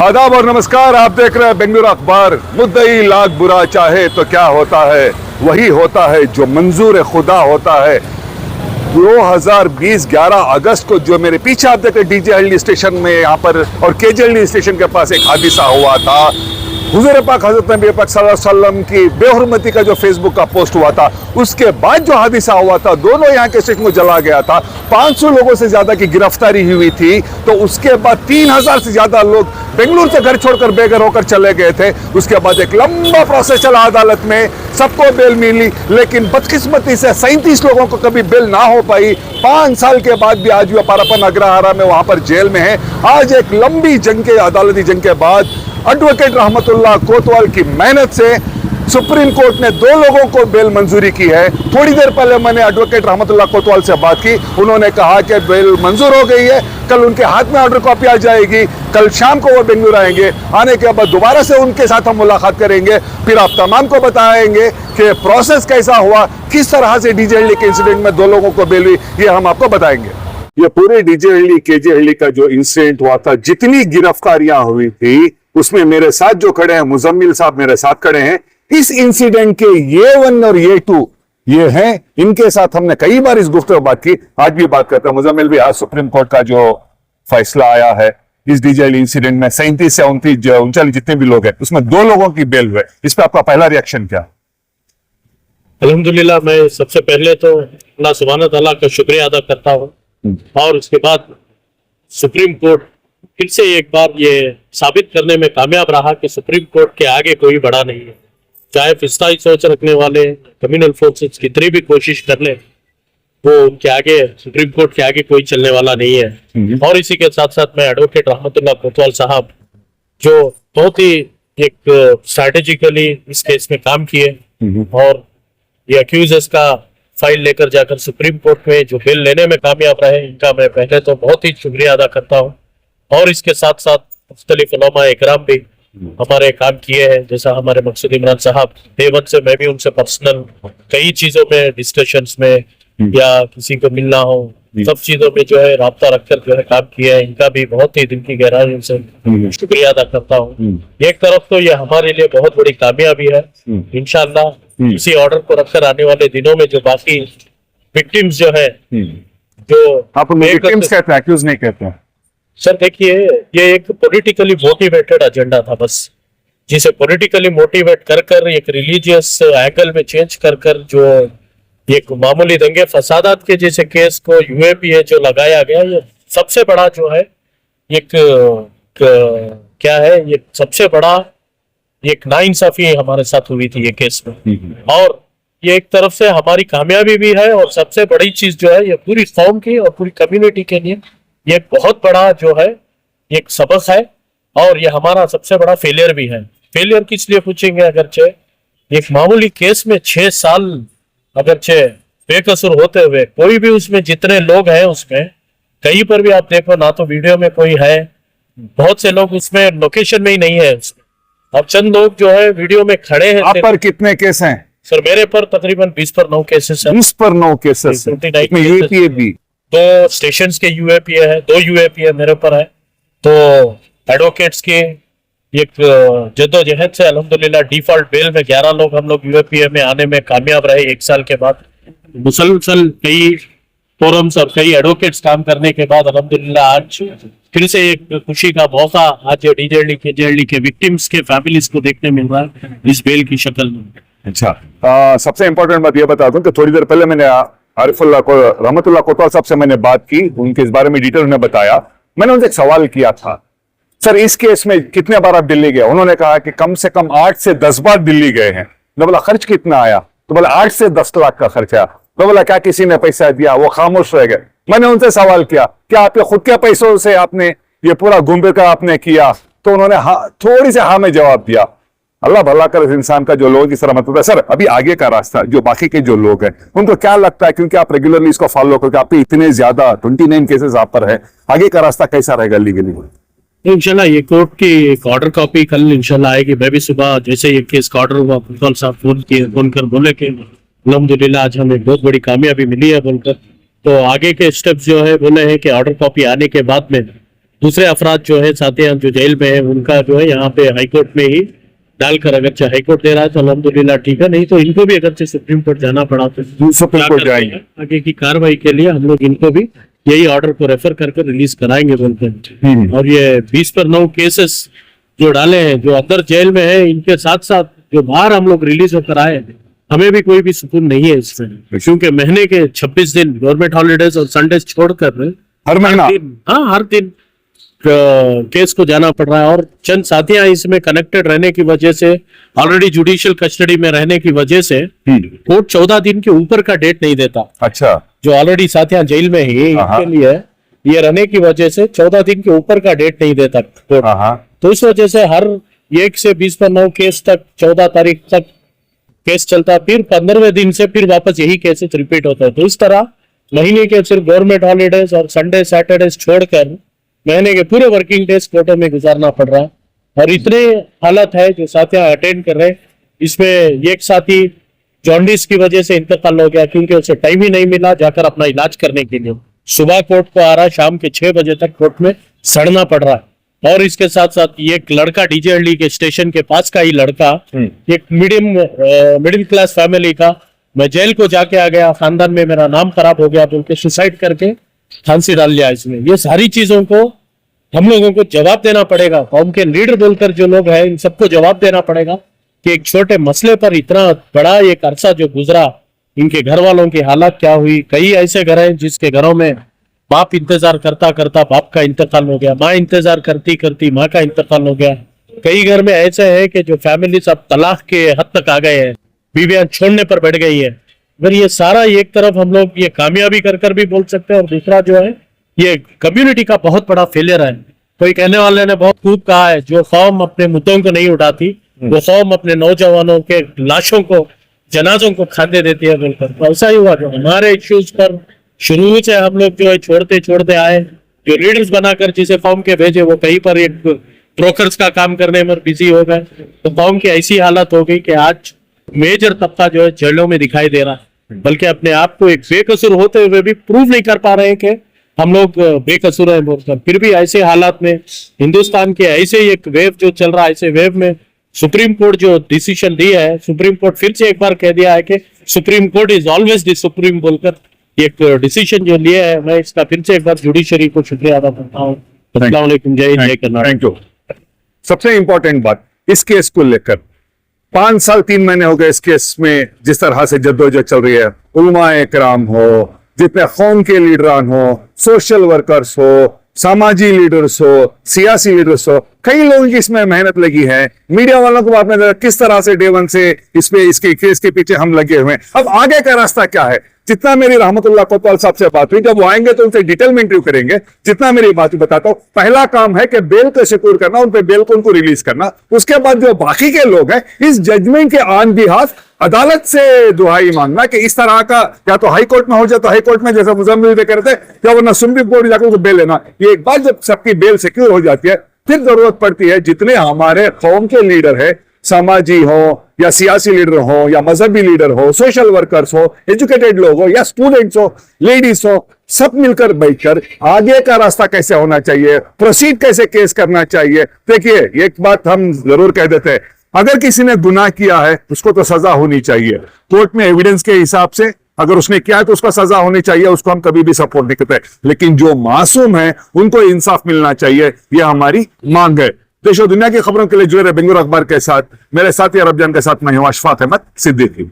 आदाब और नमस्कार। आप देख रहे हैं बेंगलुरु अखबार। मुद्दई लाख बुरा चाहे तो क्या होता है, वही होता है जो मंजूर खुदा होता है। 2020 11 अगस्त को जो मेरे पीछे आप देख रहे डीजे हल्दी स्टेशन में यहाँ पर और केजे हल्दी स्टेशन के पास एक हादसा हुआ था। हुजूर पाक हजरत नबी पाक सल्लल्लाहु अलैहि वसल्लम की बेहुरमती का जो फेसबुक का पोस्ट हुआ था, उसके बाद जो हादसा हुआ था, दोनों यहाँ के स्टेशन को जला गया था। 500 लोगों से ज्यादा की गिरफ्तारी हुई थी। तो उसके बाद 3000 से ज्यादा लोग बेंगलुरु से घर छोड़कर बेघर होकर चले गए थे। उसके बाद एक लंबा प्रोसेस चला अदालत में, सबको बेल मिली, लेकिन बदकिस्मती से 37 लोगों को कभी बेल ना हो पाई। 5 साल के बाद भी आज भी पारापन अग्रहारा में वहां पर जेल में है। आज एक लंबी जंग के अदालती जंग के बाद एडवोकेट रहमतुल्लाह कोतवाल की मेहनत से सुप्रीम कोर्ट ने 2 लोगों को बेल मंजूरी की है। थोड़ी देर पहले मैंने एडवोकेट रहमतुल्लाह कोतवाल से बात की। उन्होंने कहा कि बेल मंजूर हो गई है, कल उनके हाथ में ऑर्डर कॉपी आ जाएगी, कल शाम को वो बेंगलुरु आएंगे। आने के बाद दोबारा से उनके साथ हम मुलाकात करेंगे, फिर आप तमाम को बताएंगे कि प्रोसेस कैसा हुआ, किस तरह से डीजे हल्दी के इंसिडेंट में 2 लोगों को बेल हुई, ये हम आपको बताएंगे। ये पूरे डीजे हल्दी केजे हल्दी का जो इंसिडेंट हुआ था, जितनी गिरफ्तारियां हुई थी, उसमें मेरे साथ जो खड़े हैं मुजम्मिल साहब मेरे साथ खड़े हैं। इस इंसिडेंट के ये 1 और ये 2 ये हैं, इनके साथ हमने कई बार इस गुफ्तगू बात की, आज भी बात करते हैं। मुजम्मिल भी, आज सुप्रीम कोर्ट का जो फैसला आया है इस डीजे इंसिडेंट में 37 से 39 जितने भी लोग हैं, उसमें 2 लोगों की बेल हुए। इस पर आपका पहला रिएक्शन क्या? अल्हम्दुलिल्लाह, मैं सबसे पहले तो अल्लाह सुब्हानहू तआला का शुक्रिया अदा करता हूँ और उसके बाद सुप्रीम कोर्ट फिर से एक बार ये साबित करने में कामयाब रहा कि सुप्रीम कोर्ट के आगे कोई बड़ा नहीं है। चाहे फिस्ताई सोच रखने वाले कम्युनल फोर्सेस कितनी भी कोशिश कर ले, वो उनके आगे, सुप्रीम कोर्ट के आगे कोई चलने वाला नहीं है। और इसी के साथ साथ मैं एडवोकेट रहमतुल्लाह कोतवाल साहब, जो बहुत ही एक स्ट्रैटेजिकली इस केस में काम किए और ये अक्यूजर्स का फाइल लेकर जाकर सुप्रीम कोर्ट में जो बेल लेने में कामयाब रहे, इनका मैं पहले तो बहुत ही शुक्रिया अदा करता हूँ। और इसके साथ साथ मुख्तलिफ उलमा इकराम भी हमारे काम किए हैं, जैसा हमारे मकसूद इमरान साहब, देवन से मैं भी उनसे पर्सनल कई चीजों में डिस्कशंस में या किसी को मिलना हो, सब चीजों में जो है राब्ता रखकर जो है काम किया है। इनका भी बहुत ही दिल की गहराई से शुक्रिया अदा करता हूँ। एक तरफ तो ये हमारे लिए बहुत बड़ी कामयाबी है। इंशाअल्लाह इसी ऑर्डर को रखकर आने वाले दिनों में जो बाकी विक्टिम्स जो है, जो आप विक्टिम्स कहते हैं, एक्यूज नहीं कहते हैं सर। देखिए, ये एक पॉलिटिकली मोटिवेटेड एजेंडा था बस, जिसे पॉलिटिकली मोटिवेट कर कर एक रिलीजियस एंगल में चेंज कर कर जो एक मामूली दंगे फसादात के जैसे केस को यूएपीए जो लगाया गया, ये सबसे बड़ा जो है एक क्या है, ये सबसे बड़ा एक नाइंसाफी हमारे साथ हुई थी ये केस में। और ये एक तरफ से हमारी कामयाबी भी है और सबसे बड़ी चीज जो है, ये पूरी कौम की और पूरी कम्युनिटी के लिए ये बहुत बड़ा जो है एक सबक है। और ये हमारा सबसे बड़ा फेलियर भी है। फेलियर किस लिए पूछेंगे, अगरचे एक मामूली केस में 6 साल अगरचे बेकसूर होते हुए, कोई भी उसमें जितने लोग हैं उसमें कहीं पर भी आप देखो ना तो वीडियो में कोई है, बहुत से लोग उसमें लोकेशन में ही नहीं है उसमें, और चंद लोग जो है वीडियो में खड़े हैं। आप पर कितने केस हैं सर? मेरे पर तकरीबन 20 पर 9 केसेस है। 20 पर 9 केसेस में यूएपीए भी 2 स्टेशंस के यूएपीए है, 2 यूएपीए मेरे पर है। तो एडवोकेट्स के एक जद्दोजहद से अल्हम्दुलिल्लाह डिफॉल्ट बेल में 11 लोग हम लोग यूएपीए में आने में कामयाब रहे 1 साल के बाद। मुसलसल कई फोरम्स और कई एडवोकेट्स काम करने के बाद अल्हम्दुलिल्लाह आज फिर से एक खुशी का मौका आज डीजे हल्दी केजे हल्दी के विक्टिम्स के फैमिलीज को देखने मिल रहा है इस बेल की शक्ल में। अच्छा, सबसे इंपॉर्टेंट बात यह बता दूं कि थोड़ी देर पहले मैंने आरिफुल्लाह को रहमतुल्लाह कोतवाल साहब से मैंने बात की, उनके इस बारे में डिटेल उन्हें बताया। मैंने उनसे एक सवाल किया था, सर इस केस में कितने बार आप दिल्ली गए? उन्होंने कहा कि कम से कम 8 से 10 बार दिल्ली गए हैं। मैं बोला खर्च कितना आया? तो बोला 8 से 10 लाख का खर्च आया। मैं बोला क्या किसी ने पैसा दिया? वो खामोश रह गए। मैंने उनसे सवाल किया, क्या आपके खुद के पैसों से आपने ये पूरा घूम कर आपने किया? तो उन्होंने थोड़ी से हाँ में जवाब दिया। अल्लाह भला कर इस इंसान का जो लोग इस तरह मतलब है। सर अभी आगे का रास्ता, जो बाकी के जो लोग हैं उनको क्या लगता है, क्योंकि आप रेगुलरली इसको फॉलो करके आप पे इतने ज्यादा 29 केसेस आप पर है, आगे का रास्ता कैसा रहेगा लीगली? इंशाल्लाह ये कोर्ट की एक ऑर्डर कॉपी कल इंशाल्लाह आएगी। मैं भी सुबह जैसे ये केस का ऑर्डर हुआ, कोतवाल साहब फोन कर बोले कि अल्हम्दुलिल्लाह आज हमें बहुत बड़ी कामयाबी मिली है बोलकर। तो आगे के स्टेप्स जो है बोले हैं कि ऑर्डर कॉपी आने के बाद में दूसरे अफराद जो है साथियां जो जेल में है उनका जो है यहाँ पे हाईकोर्ट में ही डालकर, अगर चाहे हाईकोर्ट दे रहा है तो अल्हम्दुलिल्लाह ठीक है, नहीं तो इनको भी अगर से सुप्रीम कोर्ट जाना पड़ा तो सुप्रीम कोर्ट जाएंगे। आगे की कार्रवाई के लिए हम लोग इनको भी यही ऑर्डर को रेफर करके रिलीज कराएंगे बोलते हैं। और ये 20 पर 9 केसेस जो डाले हैं, जो अंदर जेल में है, इनके साथ साथ जो बाहर हम लोग रिलीज होकर आए, हमें भी कोई भी सुकून नहीं है इसमें, क्योंकि महीने के 26 दिन गवर्नमेंट हॉलीडेज और संडेज छोड़कर हर महीना हर दिन केस को जाना पड़ रहा है। और चंद साथियां इसमें कनेक्टेड रहने की वजह से, ऑलरेडी जुडिशियल कस्टडी में रहने की वजह से कोर्ट 14 दिन के ऊपर का डेट नहीं देता। अच्छा, जो ऑलरेडी साथियां जेल में ही इनके लिए ये रहने की वजह से 14 दिन के ऊपर का डेट नहीं देता कोर्ट। तो इस वजह से हर 1 से 20 पर 9 केस तक 14 तारीख तक केस चलता, फिर 15वें दिन से फिर वापस यही केसेस रिपीट होता है। तो इस तरह महीने के सिर्फ गवर्नमेंट हॉलीडेज और संडे सैटरडे छोड़कर महीने के पूरे वर्किंग डेज कोर्टों में गुजारना पड़ रहा है। और इतने हालत है जो साथियां अटेंड कर रहे हैं, इसमें एक साथी जॉन्डिस की वजह से इंतकाल हो गया, क्योंकि उसे टाइम ही नहीं मिला जाकर अपना इलाज करने के लिए। सुबह कोर्ट को आ रहा है, शाम के 6 बजे तक कोर्ट में सड़ना पड़ रहा है। और इसके साथ साथ एक लड़का डीजेहल्ली के स्टेशन के पास का ही लड़का, एक मिडिल क्लास फैमिली का, मैं जेल को जाके आ गया, खानदान में मेरा नाम खराब हो गया बोल के सुसाइड करके फांसी डाल लिया। इसमें ये सारी चीजों को हम लोगों को जवाब देना पड़ेगा। कौम के लीडर बोलकर जो लोग हैं, इन सबको जवाब देना पड़ेगा कि एक छोटे मसले पर इतना बड़ा एक अरसा जो गुजरा, इनके घर वालों की हालत क्या हुई। कई ऐसे घर हैं जिसके घरों में बाप इंतजार करता करता बाप का इंतकाल हो गया, माँ इंतजार करती करती माँ का इंतकाल हो गया। कई घर में ऐसे है कि जो फैमिली सब तलाक के हद तक आ गए हैं, बीवियां छोड़ने पर बैठ गई है। अगर ये सारा एक तरफ हम लोग ये कामयाबी कर भी बोल सकते हैं, और दूसरा जो है ये कम्युनिटी का बहुत बड़ा फेलियर है। कोई कहने वाले ने बहुत खूब कहा है, जो कौम अपने मुद्दों को नहीं उठाती वो कौम अपने नौजवानों के लाशों को, जनाजों को खाने देती है बोलकर। तो ऐसा ही हुआ, जो हमारे इश्यूज पर शुरू से हम लोग जो है छोड़ते छोड़ते आए, जो लीडर्स बनाकर जिसे कौम के भेजे वो कहीं पर एक ब्रोकर्स का काम करने में बिजी हो गए। तो कौम की ऐसी हालत हो गई कि आज मेजर तबका जो है जेलों में दिखाई दे रहा है, बल्कि अपने आप को एक बेकसूर होते हुए भी प्रूव नहीं कर पा रहे हैं कि हम लोग बेकसूर हैं बोलकर। फिर भी ऐसे हालात में हिंदुस्तान के ऐसे एक वेव जो चल रहा है, ऐसे वेव में सुप्रीम कोर्ट जो डिसीजन दिया है, सुप्रीम कोर्ट फिर से एक बार कह दिया है कि supreme court is always the supreme बोलकर एक डिसीजन जो लिया है, मैं इसका फिर से एक बार जुडिशरी को शुक्रिया अदा करता हूँ। अस्सलाम वालेकुम, जय हिंद, जय कर्नाटक। Thank you. सबसे इंपॉर्टेंट बात इस केस को लेकर 5 साल 3 महीने हो गए इस केस में जिस तरह से जद्दोजहद चल रही है। उलमाए किराम हो, जितने कौम के लीडरान हो, सोशल वर्कर्स हो, सामाजिक लीडर्स हो, सियासी लीडर्स हो, कई लोगों की इसमें मेहनत लगी है। मीडिया वालों को आपने देखा किस तरह से डे वन से इसके केस के पीछे हम लगे हुए हैं। अब आगे का रास्ता क्या है? जितना मेरी रहमतुल्लाह कोतवाल साहब से बात हुई, जब वो आएंगे तो उनसे डिटेल में इंटरव्यू करेंगे। जितना मेरी बात बताता हूं, पहला काम है कि बेल को सिक्योर करना, उन पे बेल को उनको रिलीज करना। उसके बाद जो बाकी के लोग हैं, इस जजमेंट के ऑन बिहाफ अदालत से दुहाई मांगना कि इस तरह का या तो हाई कोर्ट में हो जाए तो हाई कोर्ट में, जैसा मुजम्मिल करते हैं, या वरना सुप्रीम कोर्ट जाकर उनको बेल लेना। ये एक बार जब सबकी बेल सिक्योर हो जाती है, फिर जरूरत पड़ती है जितने हमारे कौम के लीडर है, समाजी हो या सियासी लीडर हो या मजहबी लीडर हो, सोशल वर्कर्स हो, एजुकेटेड लोग हो या स्टूडेंट्स हो, लेडीज हो, सब मिलकर बैठकर आगे का रास्ता कैसे होना चाहिए, प्रोसीड कैसे केस करना चाहिए। देखिए, एक बात हम जरूर कह देते हैं, अगर किसी ने गुनाह किया है उसको तो सजा होनी चाहिए। कोर्ट में एविडेंस के हिसाब से अगर उसने किया है तो उसका सजा होनी चाहिए, उसको हम कभी भी सपोर्ट नहीं करते। लेकिन जो मासूम है उनको इंसाफ मिलना चाहिए, यह हमारी मांग है। देश और दुनिया की खबरों के लिए जुड़े रहे बेंगलुरु अखबार के साथ, मेरे साथी अरब जान के साथ मैं हूं अशफाक अहमद सिद्दीकी।